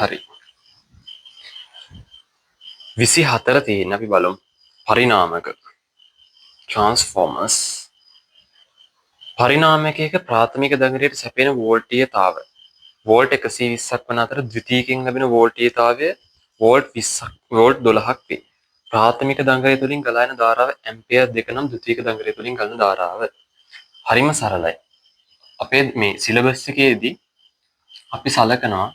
හරි. 24 තියෙන අපි බලමු. පරිණාමක transformers පරිණාමකයක ප්‍රාථමික දඟලයට සැපෙන වෝල්ටීයතාව වෝල්ට් 120ක් වන අතර ද්විතීයකින් ලැබෙන වෝල්ටීයතාවය වෝල්ට් 20ක් වෝල්ට් 12ක් වේ. ප්‍රාථමික දඟලය තුලින් ගලා යන ධාරාව ඇම්පියර් 2 නම් ද්විතීයික දඟලය තුලින් ගලන ධාරාව. හරිම සරලයි. අපේ මේ සිලබස් එකේදී අපි සලකනවා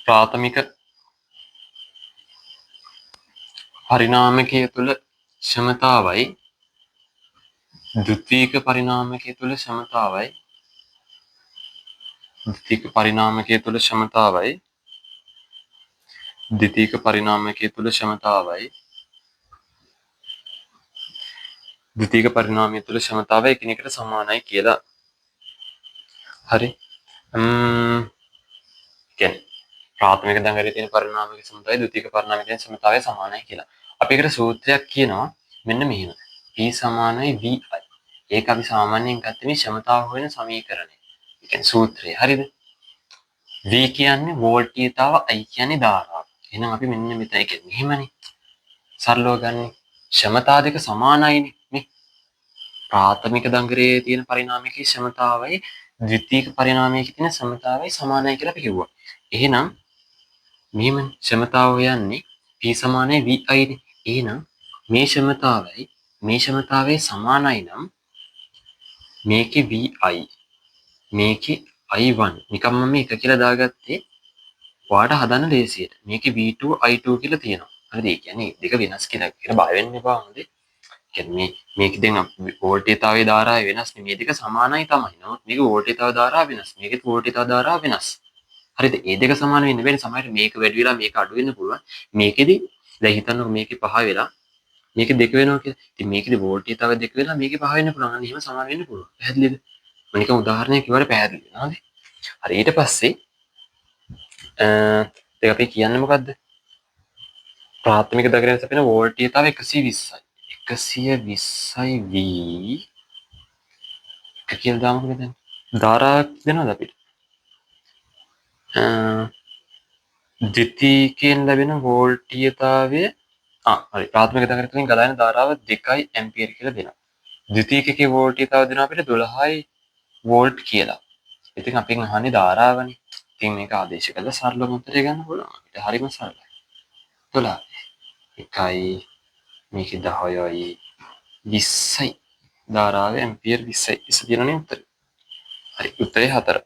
ප්‍රාථමික පරිණාමකය තුල ක්ෂමතාවයි ද්විතීයික පරිණාමකය තුල ක්ෂමතාවයි ද්විතීයික පරිණාමකය තුල ක්ෂමතාවයි ද්විතීයික පරිණාමකය තුල ක්ෂමතාවයි ද්විතීයික පරිණාමය තුල ක්ෂමතාවය එකිනෙකට සමානයි කියලා. හරි. කියන්නේ ප්‍රාථමික දඟලේ තියෙන පරිණාමක ක්ෂමතාවයි ද්විතීයික පරිණාමකයේ තියෙන ක්ෂමතාවය සමානයි කියලා. අපි ඒකට සූත්‍රයක් කියනවා මෙන්න මෙහෙම. P = VI. ඒක අපි සාමාන්‍යයෙන් ගත්තේ මේ ක්ෂමතාව හොයන සමීකරණය. ඒ කියන්නේ සූත්‍රය. හරිද? V කියන්නේ වෝල්ටීයතාව, I කියන්නේ ධාරාව. එහෙනම් අපි මෙන්න මෙතන ඒ කියන්නේ මෙහෙමනේ. සරලව ගන්න. ක්ෂමතා දෙක සමානයිනේ. මේ ප්‍රාථමික දඟලේ තියෙන පරිණාමකයේ ක්ෂමතාවයි ද්විතීයික පරිණාමයක තියෙන ක්ෂමතාවයි සමානයි කියලා අපි කිව්වා. එහෙනම් මෙහෙම ක්ෂමතාව හොයන්නේ P = VI නේ. එහෙනම් මේ ක්ෂමතාවයි මේ ක්ෂමතාවයේ සමානයි නම් මේකේ VI මේකේ I1 නිකම්ම මේ එක කියලා දාගත්තේ ඔයාට හදන්න ලේසියට. මේකේ V2 I2 කියලා තියෙනවා. හරිද? ඒ කියන්නේ දෙක වෙනස් කියලා බය වෙන්න එපා හොඳේ. කියන්නේ මේක දැන් වෝල්ටේජතාවයේ ධාරාව වෙනස් නේ. මේ දෙක සමානයි තමයි. නමුත් මේක වෝල්ටේජතාව ධාරාව වෙනස්. මේකෙත් වෝල්ටේජතාව ධාරාව වෙනස්. හරිද? මේ දෙක සමාන වෙන්න බැරි. සමහරවිට මේක වැඩි වෙලා මේක අඩු වෙන්න පුළුවන්. මේකෙදි දැන් හිතන්නකො මේකේ 5 වෙලා මේකේ 2 වෙනවා කියලා. ඉතින් මේකෙදි වෝල්ටේජතාවය 2 වෙලා මේකේ 5 වෙන්න පුළුවන්. අන්න එහෙම සමාන වෙන්න පුළුවන්. පැහැදිලිද? මම නිකන් උදාහරණයක් කිව්වට පැහැදිලි වෙනවා. හරි. හරි ඊට පස්සේ දැන් අපි කියන්නේ මොකද්ද? ප්‍රාථමික දඟලෙන් සැපෙන වෝල්ටීයතාව 120යි. 120යි V එක කියලා දාමුකෝ දැන්. ධාරාවක් දෙනවද අපිට? ද්විතීයිකයෙන් ලැබෙන වෝල්ටීයතාවය හරි ප්‍රාථමික දඟලයෙන් ගලා යන ධාරාව 2 ඇම්පියර් කියලා දෙනවා. ද්විතීයිකයේ වෝල්ටීයතාව දෙනවා අපිට 12යි වෝල්ට් කියලා. ඉතින් අපෙන් අහන්නේ ධාරාවනේ. ඉතින් මේක ආදේශ කරලා සරලව උත්තරේ ගන්න පුළුවන්. අපිට හරිම සරලයි. 12 1යි මේකේ 10යි 20යි ධාරාව ඇම්පියර් 20යි. 20 තියෙනනේ උත්තරේ. හරි උත්තරේ 4.